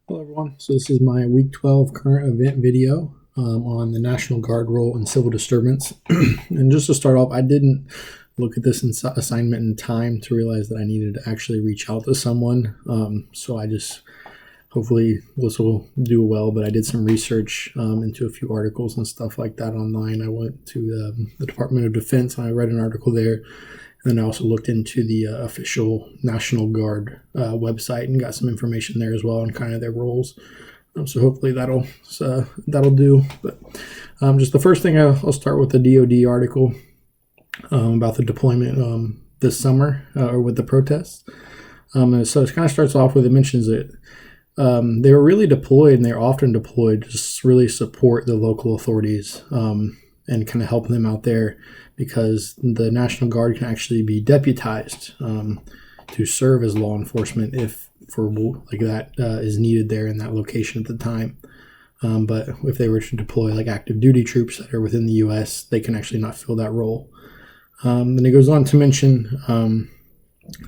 Hello everyone, so this is my week 12 current event video on the National Guard role in civil disturbance. And just to start off, I didn't look at this assignment in time to realize that I needed to actually reach out to someone. So I just, hopefully this will do well, but I did some research into a few articles and stuff like that online. I went to the Department of Defense and I read an article there. And then I also looked into the official National Guard website and got some information there as well on kind of their roles. So hopefully that'll do. But just the first thing, I'll start with the DoD article about the deployment this summer or with the protests. And so it kind of starts off with, it mentions that they were really deployed, and they're often deployed to just really support the local authorities and kind of help them out there, because the National Guard can actually be deputized to serve as law enforcement if that is needed there in that location at the time. But if they were to deploy like active duty troops that are within the U.S., they can actually not fill that role. Then it goes on to mention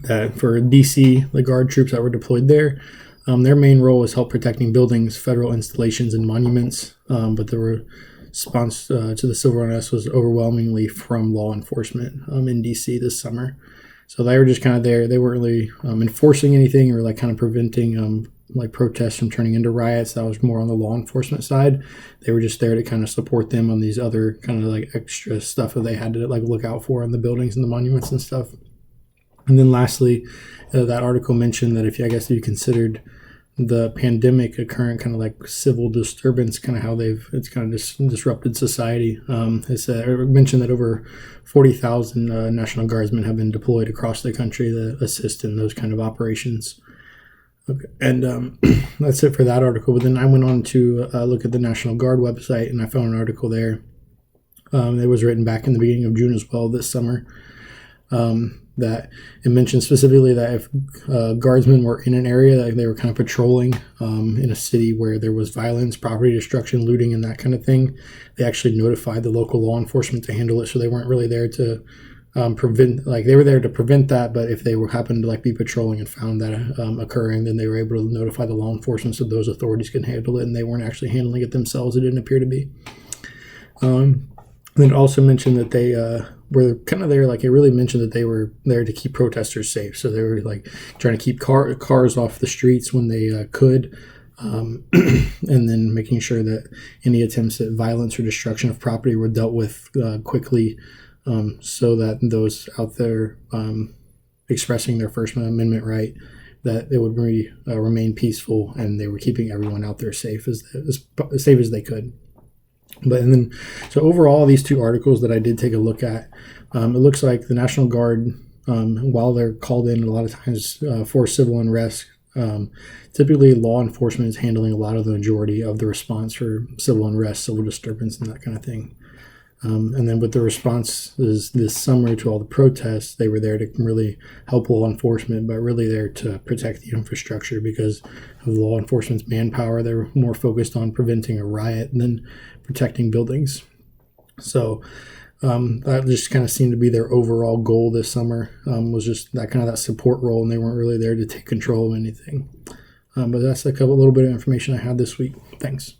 that for D.C., the Guard troops that were deployed there, their main role was help protecting buildings, federal installations, and monuments, but the response to the civil unrest was overwhelmingly from law enforcement in DC this summer. So they were just kind of there. They weren't really enforcing anything or like kind of preventing like protests from turning into riots. That was more on the law enforcement side. They were just there to kind of support them on these other kind of like extra stuff that they had to like look out for on the buildings and the monuments and stuff. And then lastly, that article mentioned that if you considered the pandemic a current kind of like civil disturbance, kind of how it's kind of disrupted society. It mentioned that over 40,000 National Guardsmen have been deployed across the country to assist in those kind of operations. Okay. And that's it for that article. But then I went on to look at the National Guard website, and I found an article there that was written back in the beginning of June as well this summer. That it mentioned specifically that if guardsmen were in an area that they were kind of patrolling in a city where there was violence, property destruction, looting, and that kind of thing, they actually notified the local law enforcement to handle it. So they weren't really there to prevent, like they were there to prevent that, but if they happened to like be patrolling and found that occurring, then they were able to notify the law enforcement so those authorities can handle it, and they weren't actually handling it themselves. It didn't appear to be. Then it also mentioned that they were kind of there, like it really mentioned that they were there to keep protesters safe. So they were like trying to keep cars off the streets when they could, and then making sure that any attempts at violence or destruction of property were dealt with quickly, so that those out there expressing their First Amendment right, that it would remain peaceful, and they were keeping everyone out there safe as safe as they could. So overall, these two articles that I did take a look at, it looks like the National Guard, while they're called in a lot of times for civil unrest, typically law enforcement is handling a lot of the majority of the response for civil unrest, civil disturbance, and that kind of thing. And then with the responses this summer to all the protests, they were there to really help law enforcement, but really there to protect the infrastructure because of law enforcement's manpower. They were more focused on preventing a riot than protecting buildings. So that just kind of seemed to be their overall goal this summer, was just that kind of that support role, and they weren't really there to take control of anything. But that's a little bit of information I had this week. Thanks.